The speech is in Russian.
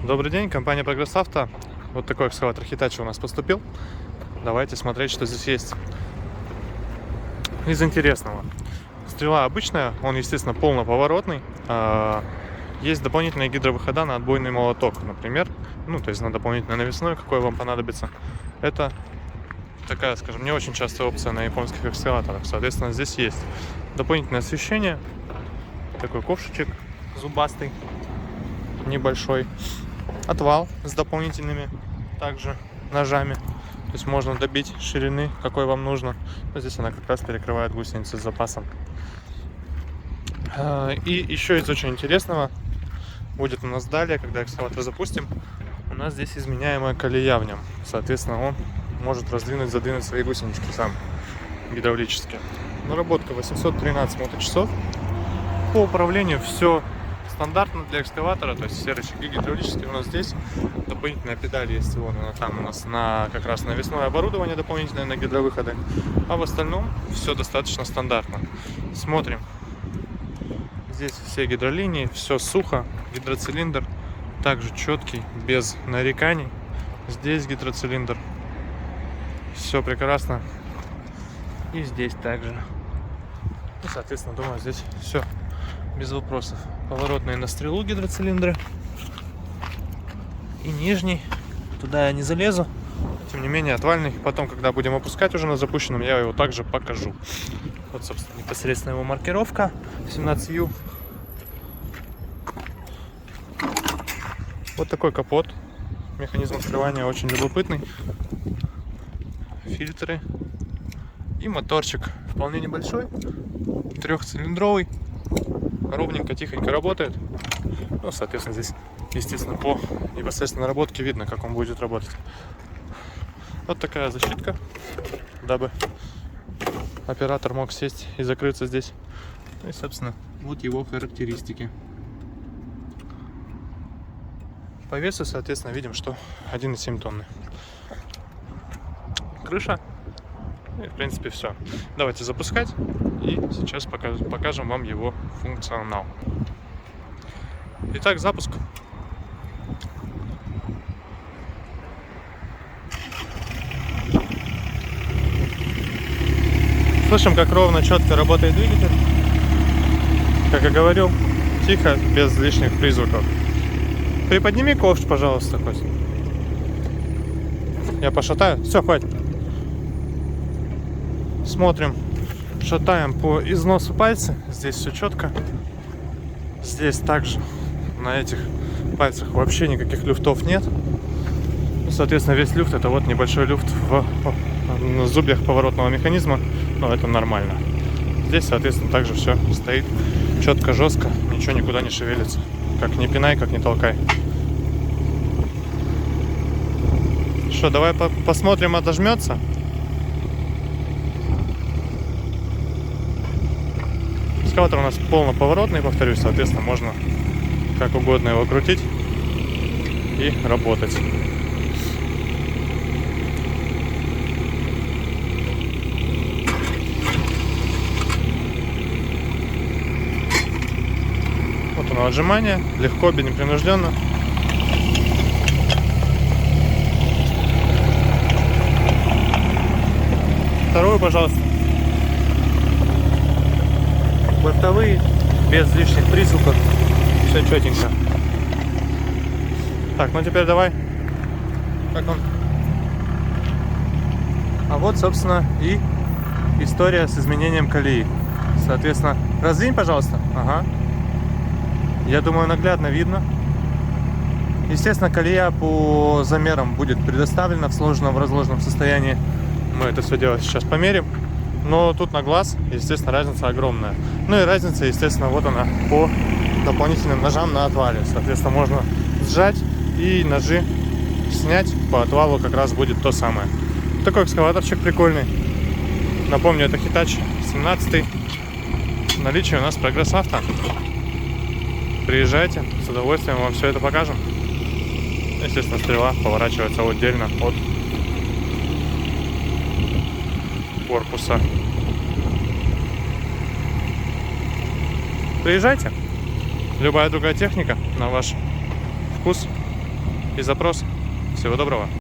Добрый день, компания Прогресс Авто. Вот такой экскаватор Hitachi у нас поступил. Давайте смотреть, что здесь есть из интересного. Стрела обычная, он, естественно, полноповоротный. Есть дополнительные гидровыхода на отбойный молоток, например. Ну, то есть на дополнительное навесное, какое вам понадобится. Это такая, скажем, не очень частая опция на японских экскаваторах. Соответственно, здесь есть дополнительное освещение. Такой ковшичек зубастый, небольшой. Отвал с дополнительными также ножами. То есть можно добить ширины, какой вам нужно. Но здесь она как раз перекрывает гусеницы с запасом. И еще из очень интересного будет у нас далее, когда экскаватор запустим, у нас здесь изменяемая колея в нем. Соответственно, он может задвинуть свои гусенички сам гидравлически. Наработка 813 моточасов. По управлению все стандартно для экскаватора, то есть все рычаги гидравлические у нас здесь. Дополнительная педаль есть, вон она там у нас как раз навесное оборудование дополнительное на гидровыходы. А в остальном все достаточно стандартно. Смотрим. Здесь все гидролинии, все сухо, гидроцилиндр также четкий, без нареканий. Здесь гидроцилиндр, все прекрасно. И здесь также. И, соответственно, думаю, здесь все без вопросов. Поворотные на стрелу гидроцилиндры. И нижний, туда я не залезу. Тем не менее, отвальный. Потом, когда будем опускать уже на запущенном, я его также покажу. Вот, собственно, непосредственно его маркировка 17U. Вот такой капот. Механизм открывания очень любопытный. Фильтры. И моторчик вполне небольшой. Трехцилиндровый. Ровненько, тихонько работает. Ну, соответственно, здесь, естественно, по непосредственно наработке видно, как он будет работать. Вот такая защитка, дабы оператор мог сесть и закрыться здесь. Ну и, собственно, вот его характеристики. По весу, соответственно, видим, что 1,7 тонны. Крыша. И, в принципе, все. Давайте запускать. И сейчас покажем вам его функционал. Итак, запуск. Слышим, как ровно, четко работает двигатель. Как я говорил, тихо, без лишних призвуков. Приподними ковш, пожалуйста, Кость. Я пошатаю. Все, хватит. Смотрим, шатаем по износу пальца. Здесь все четко. Здесь также на этих пальцах вообще никаких люфтов нет. Ну, соответственно, весь люфт — это вот небольшой люфт в зубьях поворотного механизма. Но это нормально. Здесь, соответственно, также все стоит четко, жестко. Ничего никуда не шевелится. Как не пинай, как не толкай. Что, давай посмотрим, отожмется. Экскаватор у нас полноповоротный, повторюсь, соответственно, можно как угодно его крутить и работать. Вот оно, отжимание, легко, непринужденно. Вторую, пожалуйста. Бортовые, без лишних призвуков, все четенько. Так, ну теперь давай. Как он? А вот, собственно, и история с изменением колеи. Соответственно, раздвинь, пожалуйста. Ага. Я думаю, наглядно видно. Естественно, колея по замерам будет предоставлена в сложенном, в разложенном состоянии. Мы это все дело сейчас померим. Но тут на глаз, естественно, разница огромная. Ну и разница, естественно, вот она по дополнительным ножам на отвале. Соответственно, можно сжать и ножи снять. По отвалу как раз будет то самое. Такой экскаваторчик прикольный. Напомню, это Hitachi 17. В наличии у нас Прогресс Авто. Приезжайте, с удовольствием вам все это покажем. Естественно, стрела поворачивается отдельно от корпуса. Приезжайте. Любая другая техника на ваш вкус и запрос. Всего доброго.